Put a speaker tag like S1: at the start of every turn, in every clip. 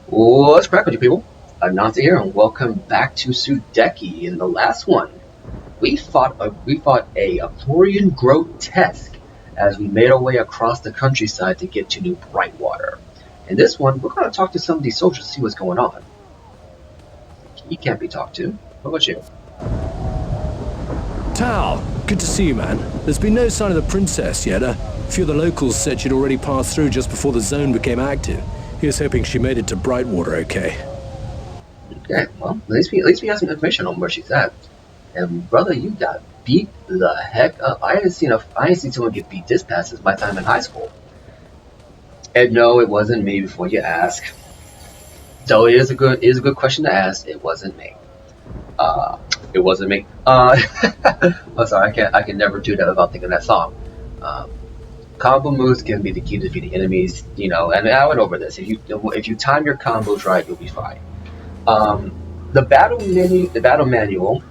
S1: What's crack with you people? Anansi here, and welcome back to Sudeki. In the last one, we fought a Florian grotesque as we made our way across the countryside to get to New Brightwater. In this one, we're going to talk to some of these soldiers to see what's going on. He can't be talked to. What about you?
S2: Tao, good to see you, man. There's been no sign of the princess yet. A few of the locals said she'd already passed through just before the zone became active. Here's hoping she made it to Brightwater okay.
S1: Okay, well, at least we have some information on where she's at. And brother, you got beat the heck up. I ain't seen someone get beat this fast since my time in high school. And no, it wasn't me before you ask. So it is a good question to ask. It wasn't me. Uh, it wasn't me. I'm sorry. I can never do that without thinking of that song. Um, Combo moves can be the key to defeating enemies. And I went over this. If you time your combos right, you'll be fine. Um, the battle manual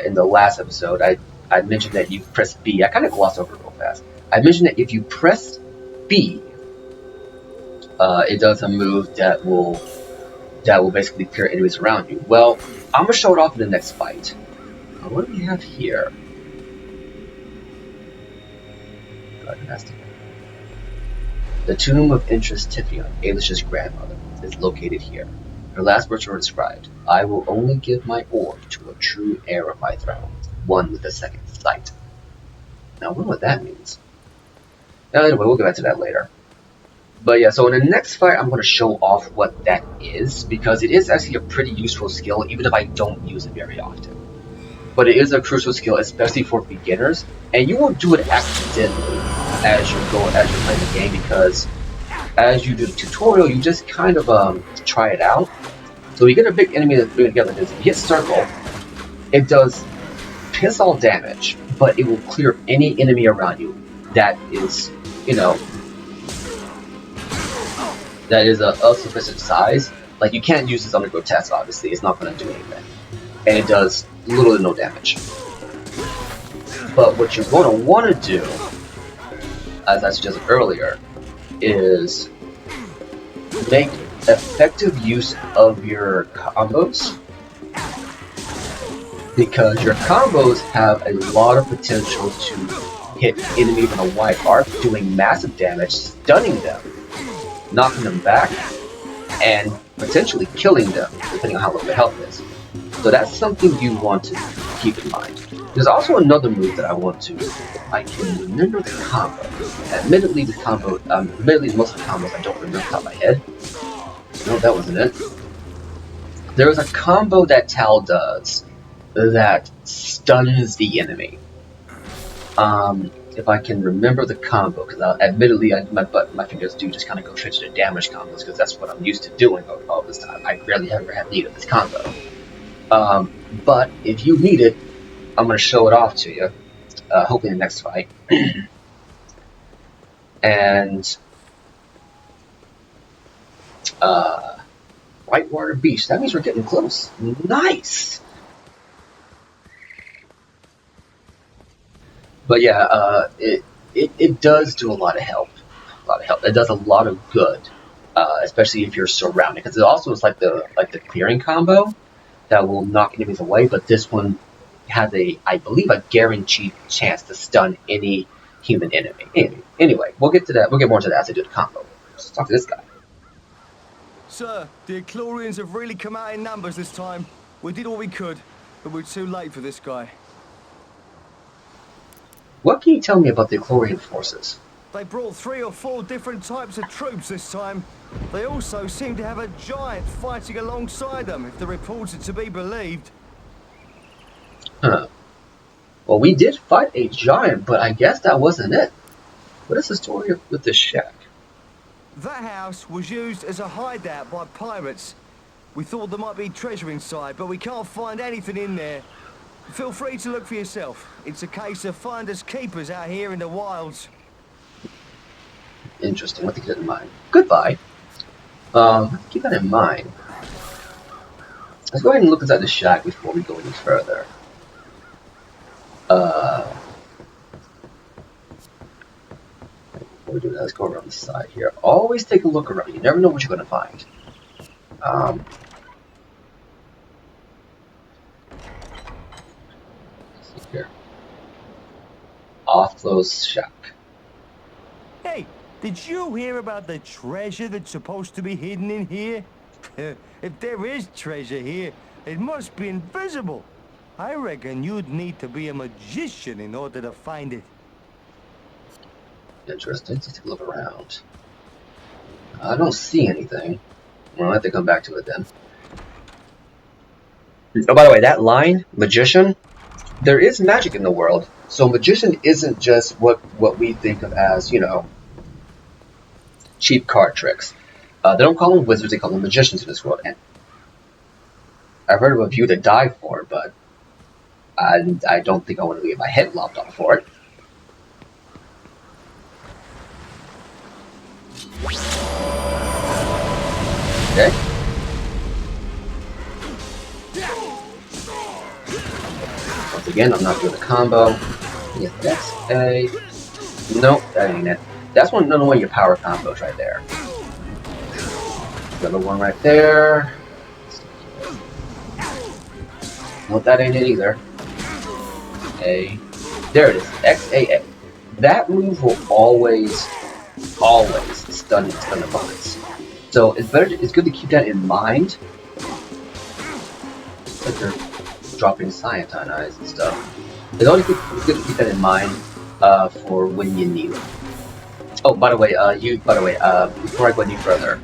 S1: in the last episode, I mentioned that you press B. I kind of glossed over it real fast. I mentioned that if you press B, it does a move that will basically clear enemies around you. Well, I'm gonna show it off in the next fight. What do we have here? The tomb of Interest Tifion, Ailish's grandmother, is located here. Her last words were described: "I will only give my orb to a true heir of my throne, one with a second sight." Now, I wonder what that means. Anyway, we'll get back to that later. But yeah, so in the next fight, I'm going to show off what that is, because it is actually a pretty useful skill, even if I don't use it very often. But it is a crucial skill, especially for beginners, and you won't do it accidentally as you're playing the game, because as you do the tutorial, you just kind of try it out. So you get a big enemy that's doing together. If you hit circle, it does piss all damage, but it will clear any enemy around you that is, that is a sufficient size. Like, you can't use this on the grotesque, obviously. It's not going to do anything. And it does little to no damage. But what you're going to want to do, as I suggested earlier, is make effective use of your combos. Because your combos have a lot of potential to hit enemies in a wide arc, doing massive damage, stunning them, knocking them back, and potentially killing them, depending on how low their health is. So that's something you want to keep in mind. There's also another move that I want to, if I can remember the combo. Admittedly, most of the combos I don't remember off the top of my head. No, that wasn't it. There is a combo that Tal does that stuns the enemy. If I can remember the combo, because admittedly, my fingers do just kind of go straight to the damage combos, because that's what I'm used to doing all this time. I rarely ever have need of this combo. But if you need it, I'm going to show it off to you, hopefully in the next fight. And Whitewater Beach, that means we're getting close. Nice! But yeah, it does do a lot of help. It does a lot of good, especially if you're surrounded. Because it also is like the clearing combo that will knock enemies away. But this one has I believe, a guaranteed chance to stun any human enemy. Anyway, we'll get to that. We'll get more to that as I do the combo. Let's talk to this guy.
S3: Sir, the Eclorians have really come out in numbers this time. We did all we could, but we're too late for this guy.
S1: What can you tell me about the Eclorian forces?
S3: They brought 3 or 4 different types of troops this time. They also seem to have a giant fighting alongside them, if the reports are to be believed.
S1: Huh. Well, we did fight a giant, but I guess that wasn't it. What is the story with this shack?
S3: That house was used as a hideout by pirates. We thought there might be treasure inside, but we can't find anything in there. Feel free to look for yourself. It's a case of finders keepers out here in the wilds.
S1: Interesting. What to keep that in mind. Goodbye. Keep that in mind. Let's go ahead and look inside the shack before we go any further. Before we do that, let's go around the side here. Always take a look around. You never know what you're going to find. Um, let's see here. Offlo's shack.
S3: Hey, did you hear about the treasure that's supposed to be hidden in here? If there is treasure here, it must be invisible. I reckon you'd need to be a magician in order to find it.
S1: Interesting. Let's take a look around. I don't see anything. Well, I'll have to come back to it then. Oh, by the way, that line, magician, there is magic in the world. So magician isn't just what we think of as, cheap card tricks. They don't call them wizards, they call them magicians in this world. And I've heard of a view to die for, but I don't think I want to get my head lopped off for it. Okay. Once again, I'm not doing a combo. Yeah, that's a... Nope, that ain't it. That's another one of your power combos right there. Another one right there. Nope, that ain't it either. A. There it is. XAA. That move will always stun opponents. So it's good to keep that in mind. It's like they're dropping cyanide eyes and stuff. It's always good to keep that in mind for when you need it. Oh, by the way, before I go any further,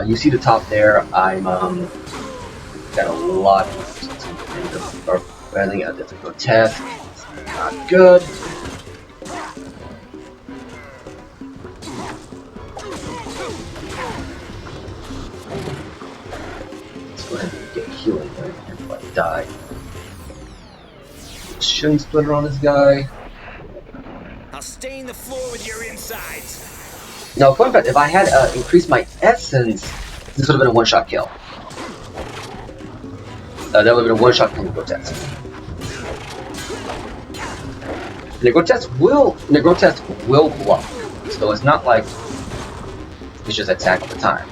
S1: you see the top there. I'm got a lot of running a different grotesque. It's not good. Let's go ahead and get healing there before I die. Shin splitter on this guy.
S4: I'll stain the floor with your insides.
S1: Now, fun fact, if I had increased my essence, this would have been a one-shot kill. That would have been a one-shot kill in the grotesque. And the grotesque will block, so it's not like it's just attack all the time.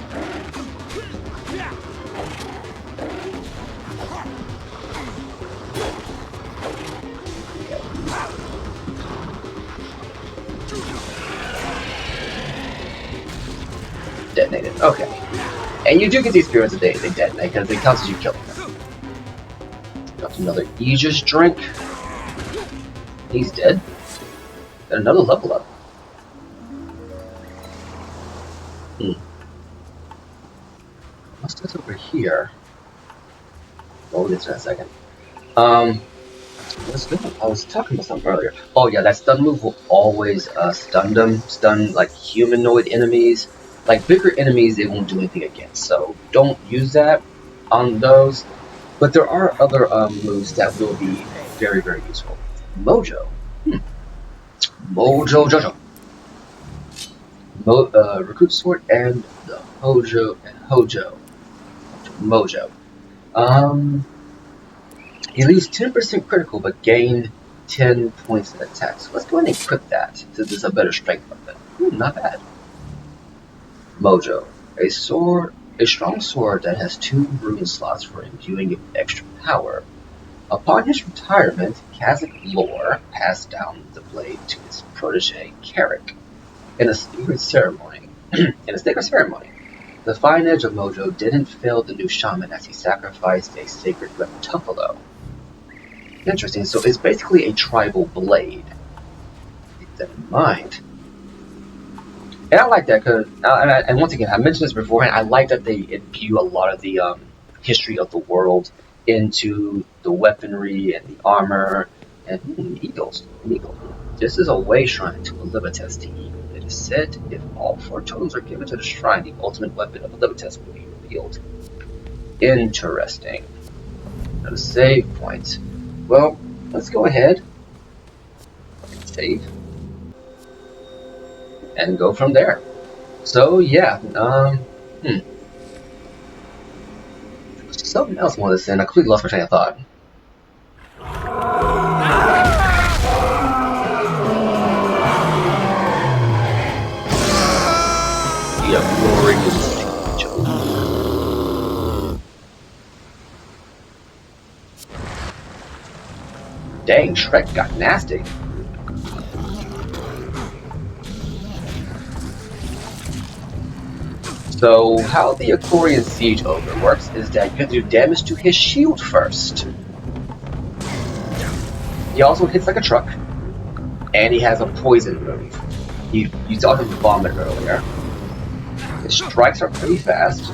S1: Detonated. Okay. And you do get the experience that they detonate because it counts as you killing them. Got another Aegis drink. He's dead. Got another level up. What's this over here? We'll get to that in a second. I was talking about something earlier. Oh yeah, that stun move will always stun like humanoid enemies. Like bigger enemies, they won't do anything against. So don't use that on those. But there are other moves that will be very, very useful. Mojo. Mojo Jojo. Recruit Sword and the Hojo. Mojo. He leaves 10% critical, but gain 10 points in attack. So let's go ahead and equip that, since it's a better strength weapon. Not bad. Mojo. A strong sword that has 2 rune slots for imbuing it with extra power. Upon his retirement, Kazakh lore passed down the blade to his protege, Carrick. In a sacred ceremony, the fine edge of Mojo didn't fail the new shaman as he sacrificed a sacred reptuffalo. Interesting, so it's basically a tribal blade. Keep that in mind. And I like that because, and once again, I mentioned this beforehand, I like that they imbue a lot of the history of the world into the weaponry and the armor. And eagles. This is a way shrine to a Libertas team. It is said if all 4 totems are given to the shrine, the ultimate weapon of a Libertas will be revealed. Interesting. Another save point. Well, let's go ahead, save, and go from there. So yeah, something else I wanted to say, and I completely lost my train of thought. The glorious Joe. Dang, Shrek got nasty. So how the Aquarian Siege Ogre works is that you have to do damage to his shield first. He also hits like a truck, and he has a poison move. You saw him vomit earlier. His strikes are pretty fast,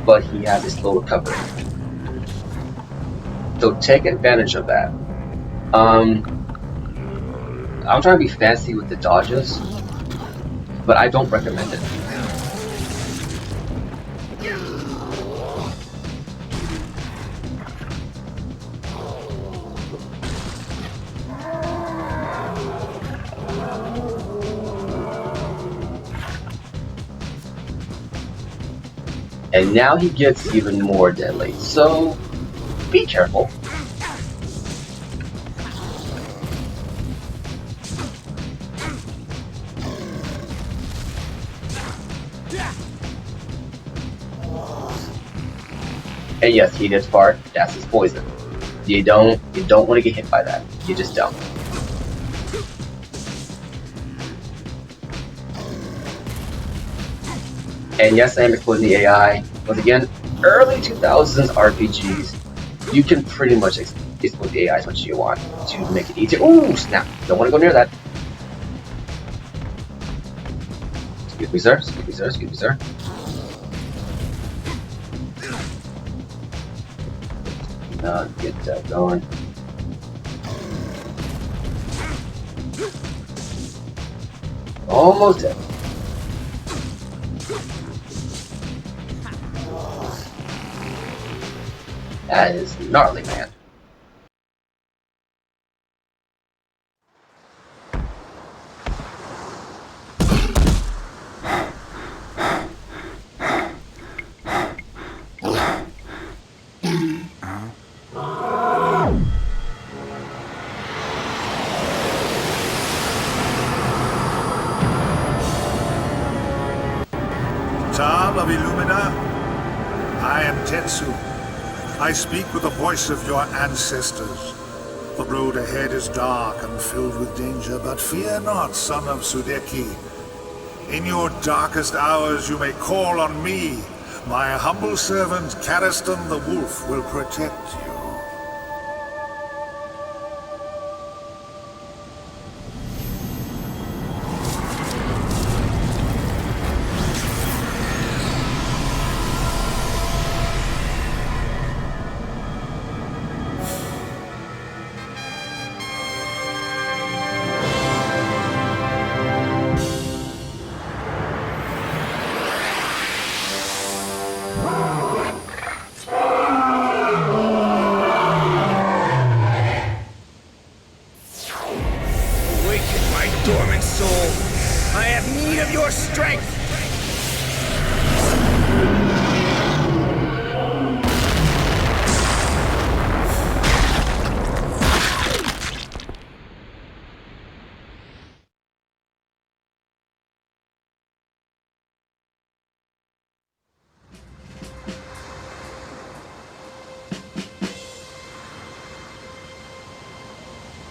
S1: but he has a slow recovery. So take advantage of that. I'm trying to be fancy with the dodges, but I don't recommend it. And now he gets even more deadly, so be careful. And yes, he did fart. That's his poison. You don't want to get hit by that. You just don't. And yes, I am exploiting the AI. Once again, early 2000s RPGs, you can pretty much exploit the AI as much as you want to make it easier. Ooh, snap! Don't want to go near that. Excuse me, sir. Excuse me, sir. Excuse me, sir. Get that going. Almost dead. That is gnarly, man.
S5: Tal of Illumina, I am Tetsu. I speak with the voice of your ancestors. The road ahead is dark and filled with danger, but fear not, son of Sudeki. In your darkest hours you may call on me. My humble servant, Karistan the Wolf, will protect you.
S4: Dormant soul, I have need of your strength!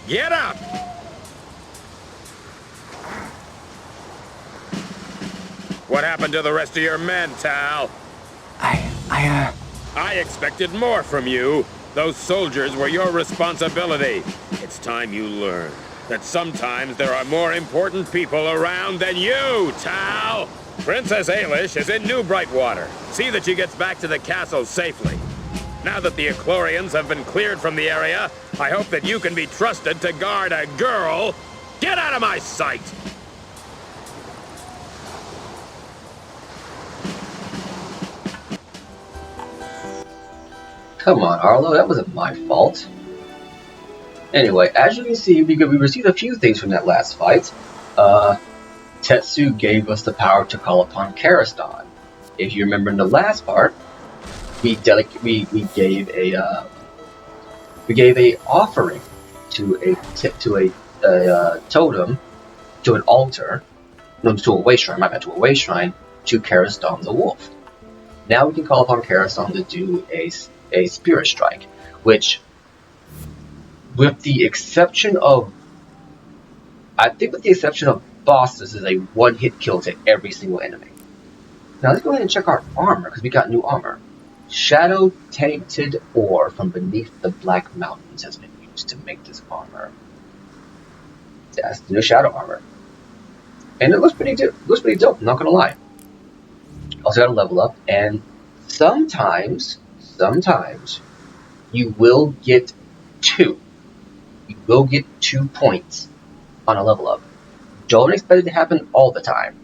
S4: Get up! What happened to the rest of your men, Tal? I expected more from you. Those soldiers were your responsibility. It's time you learn that sometimes there are more important people around than you, Tal! Princess Ailish is in New Brightwater. See that she gets back to the castle safely. Now that the Echlorians have been cleared from the area, I hope that you can be trusted to guard a girl. Get out of my sight!
S1: Come on, Arlo, that wasn't my fault. Anyway, as you can see, we received a few things from that last fight. Tetsu gave us the power to call upon Karistan. If you remember in the last part, we gave a offering to a totem, to an altar, no, to a way shrine. My bad, to a way shrine to Karistan the Wolf. Now we can call upon Karistan to do a spirit strike, which With the exception of, I think with the exception of bosses, is a one-hit kill to every single enemy. Now let's go ahead and check our armor, because we got new armor. Shadow-tainted ore from beneath the Black Mountains has been used to make this armor. That's the new shadow armor. And it looks pretty dope, I'm not gonna lie. Also gotta level up, and sometimes, you will get 2. You will get 2 points on a level up. Don't expect it to happen all the time.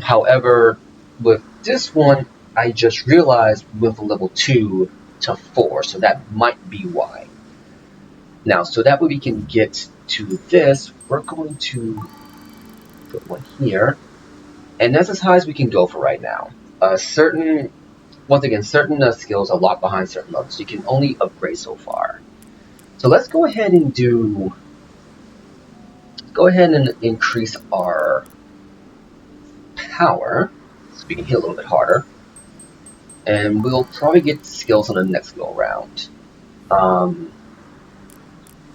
S1: However, with this one, I just realized we went from level 2 to 4, so that might be why. Now, so that way we can get to this, we're going to put one here, and that's as high as we can go for right now. Certain skills are locked behind certain levels, so you can only upgrade so far. So let's go ahead and increase our power, so we can hit a little bit harder. And we'll probably get skills on the next go around.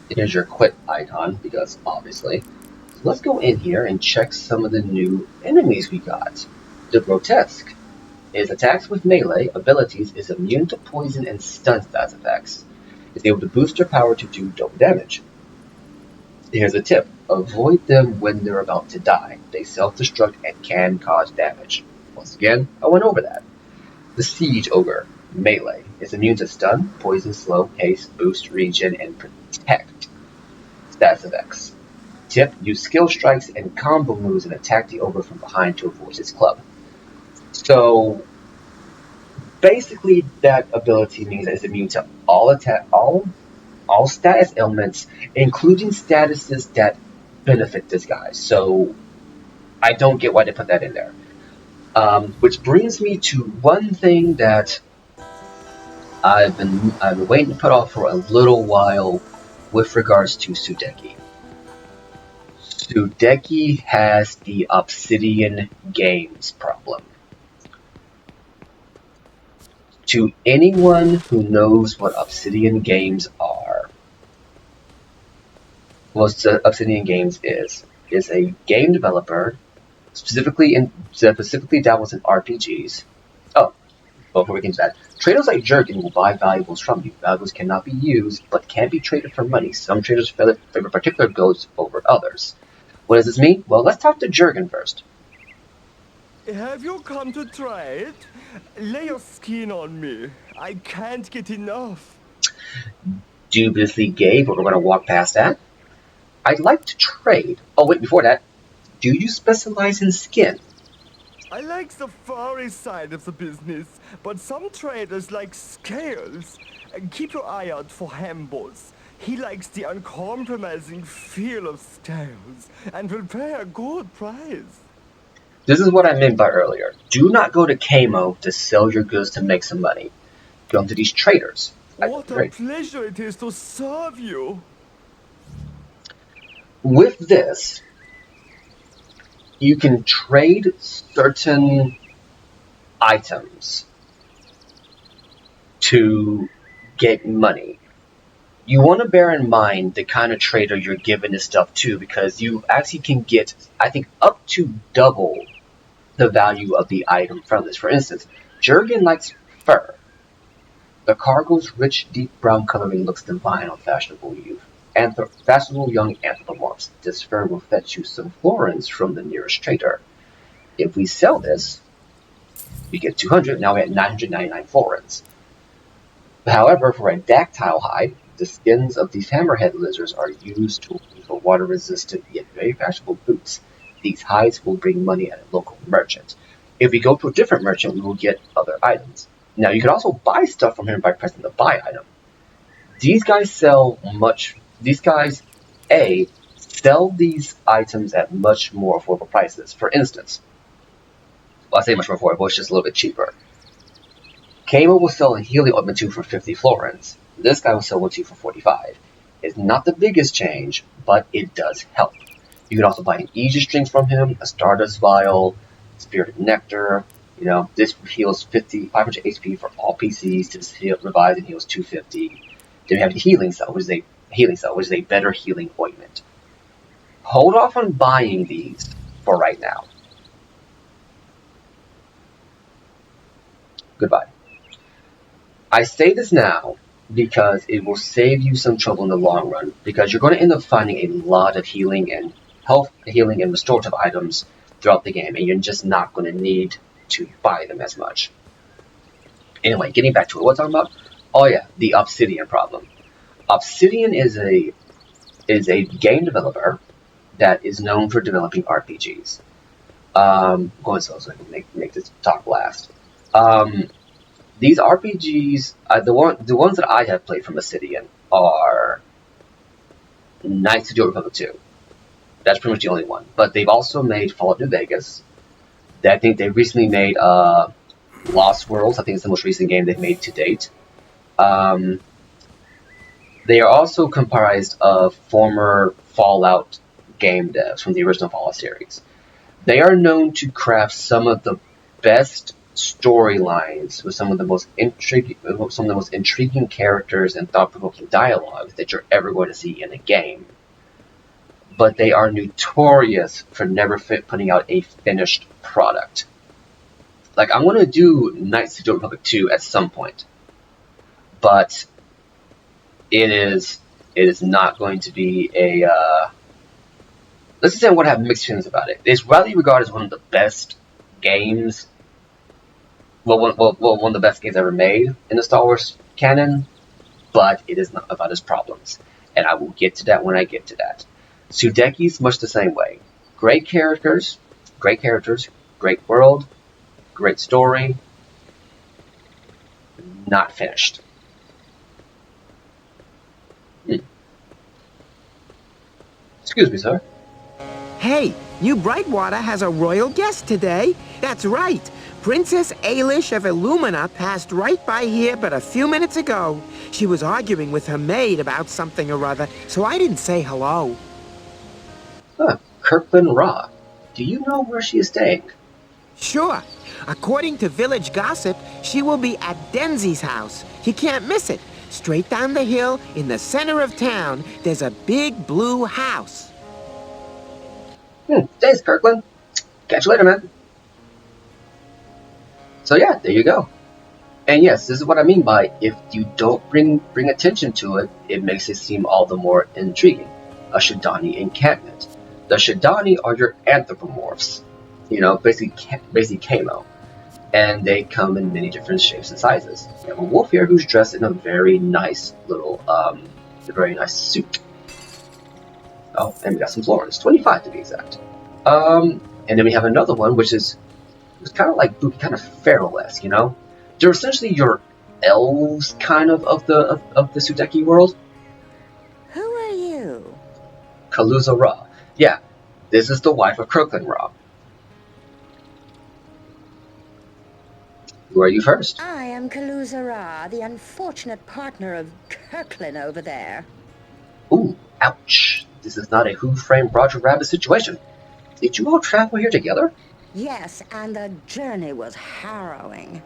S1: Here's your quit icon, because obviously. So let's go in here and check some of the new enemies we got. The Grotesque. Its attacks with melee abilities is immune to poison and stun stats effects. It's able to boost your power to do double damage. Here's a tip. Avoid them when they're about to die. They self-destruct and can cause damage. Once again, I went over that. The Siege Ogre. Melee is immune to stun, poison, slow, haste, boost, regen, and protect stats effects. Tip, use skill strikes and combo moves and attack the ogre from behind to avoid his club. So basically that ability means that it's immune to all status ailments, including statuses that benefit this guy. So I don't get why they put that in there. Which brings me to one thing that I've been waiting to put off for a little while with regards to Sudeki. Sudeki has the Obsidian Games problem. To anyone who knows what Obsidian Games are, what Obsidian Games is a game developer specifically dabbles in RPGs. Oh, before we get into that, traders like Jurgen will buy valuables from you. Valuables cannot be used, but can be traded for money. Some traders favor particular goods over others. What does this mean? Well, let's talk to Jurgen first.
S3: Have you come to trade? Lay your skin on me. I can't get enough.
S1: Dubiously gay, but we're going to walk past that. I'd like to trade. Oh, wait, before that, do you specialize in skin?
S3: I like the furry side of the business, but some traders like scales. Keep your eye out for Hambos. He likes the uncompromising feel of scales and will pay a good price.
S1: This is what I meant by earlier. Do not go to Kamo to sell your goods to make some money. Go to these traders.
S3: What a pleasure it is to serve you.
S1: With this, you can trade certain items to get money. You want to bear in mind the kind of trader you're giving this stuff to, because you actually can get, I think, up to double the value of the item from this. For instance, Jurgen likes fur. The cargo's rich, deep brown coloring looks divine on fashionable youth. Fashionable young anthropomorphs. This fur will fetch you some florins from the nearest trader. If we sell this, we get 200, now we're at 999 florins. However, for a dactyl hide, the skins of these hammerhead lizards are used for water-resistant yet very fashionable boots. These hides will bring money at a local merchant. If we go to a different merchant, we will get other items. Now, you can also buy stuff from him by pressing the buy item. These guys sell these items at much more affordable prices. For instance, well, I say much more affordable, it's just a little bit cheaper. Kamo will sell a healing ointment tube for 50 florins. This guy will sell one to you for 45. It's not the biggest change, but it does help. You can also buy an Aegis string from him, a Stardust vial, Spirited Nectar. This heals 500 HP for all PCs. This revives and heals 250. Then we have the healing cell, which is a better healing ointment. Hold off on buying these for right now. Goodbye. I say this now because it will save you some trouble in the long run, because you're going to end up finding a lot of healing and restorative items throughout the game, and you're just not going to need to buy them as much. Anyway, getting back to it, what I'm talking about? Oh yeah, the Obsidian problem. Obsidian is a game developer that is known for developing RPGs. Going slow so I can make this talk last. These RPGs, the ones that I have played from Obsidian are Knights of the Old Republic 2. That's pretty much the only one. But they've also made Fallout New Vegas. I think they recently made Lost Worlds. I think it's the most recent game they've made to date. They are also comprised of former Fallout game devs from the original Fallout series. They are known to craft some of the best storylines with some of the most intriguing characters and thought-provoking dialogue that you're ever going to see in a game. But they are notorious for never putting out a finished product. Like, I'm going to do Knights of the Old Republic 2 at some point, but it is not going to be a let's just say I'm going to have mixed feelings about it. It's widely regarded as one of the best games. One of the best games ever made in the Star Wars canon, but it is not without its problems, and I will get to that when I get to that. Sudeki's much the same way. Great characters, great world, great story, not finished. Excuse me, sir.
S6: Hey, New Brightwater has a royal guest today. That's right. Princess Ailish of Illumina passed right by here but a few minutes ago. She was arguing with her maid about something or other, so I didn't say hello.
S1: Kirkland Ra. Do you know where she is staying?
S6: Sure. According to village gossip, she will be at Denzi's house. You can't miss it. Straight down the hill, in the center of town, there's a big blue house.
S1: Thanks, Kirkland. Catch you later, man. So yeah, there you go. And yes, this is what I mean by if you don't bring attention to it, it makes it seem all the more intriguing. A Shadani encampment. The Shadani are your anthropomorphs. You know, basically camo. And they come in many different shapes and sizes. We have a wolf here who's dressed in a very nice little, suit. Oh, and we got some florins, 25 to be exact. And then we have another one, which is kind of like kind of pharaoh-esque, you know? They're essentially your elves, kind of the Sudeki world.
S7: Who are you?
S1: Kaluza Ra. Yeah, this is the wife of Kirkland Ra. Who are you first?
S7: I am Kaluza Ra, the unfortunate partner of Kirkland over there.
S1: Ooh, ouch. This is not a Who Framed Roger Rabbit situation. Did you all travel here together?
S7: Yes, and the journey was harrowing.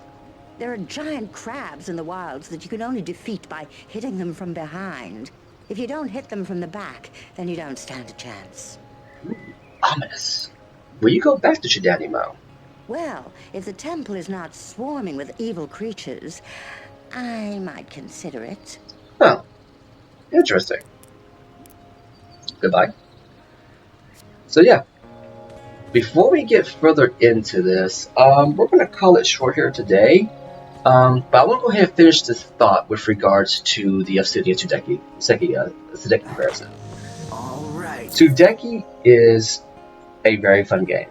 S7: There are giant crabs in the wilds that you can only defeat by hitting them from behind. If you don't hit them from the back, then you don't stand a chance.
S1: Ooh, ominous. Will you go back to Shidanimo?
S7: Well, if the temple is not swarming with evil creatures, I might consider it.
S1: Oh, interesting. Goodbye. So yeah, before we get further into this, we're going to call it short here today. But I want to go ahead and finish this thought with regards to the Obsidian Sudeki comparison.
S3: All right.
S1: Sudeki is a very fun game.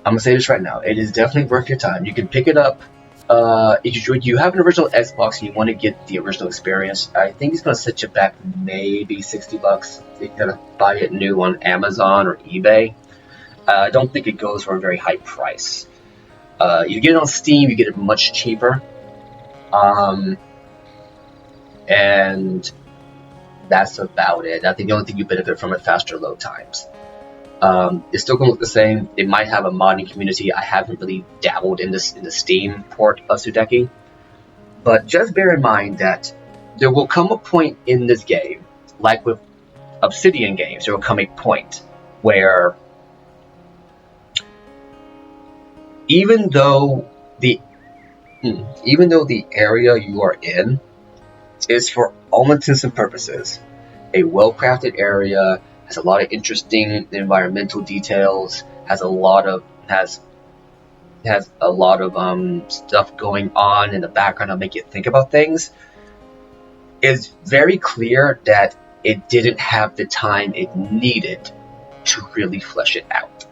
S1: I'm gonna say this right now. It is definitely worth your time. You can pick it up. If you have an original Xbox and you want to get the original experience, I think it's gonna set you back maybe $60. You gotta buy it new on Amazon or eBay. I don't think it goes for a very high price. You get it on Steam, you get it much cheaper. And that's about it. I think the only thing you benefit from it faster load times. It's still going to look the same. It might have a modding community. I haven't really dabbled in the Steam port of Sudeki, but just bear in mind that there will come a point in this game, like with Obsidian games, there will come a point where even though the area you are in is, for all intents and purposes, a well-crafted area, has a lot of interesting environmental details, has a lot of stuff going on in the background to make you think about things, it's very clear that it didn't have the time it needed to really flesh it out.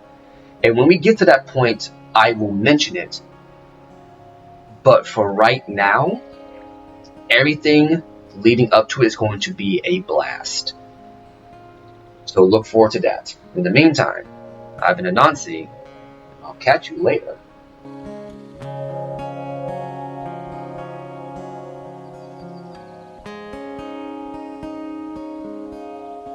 S1: And when we get to that point, I will mention it. But for right now, everything leading up to it is going to be a blast. So look forward to that. In the meantime, I've been Anansi, and I'll catch you later.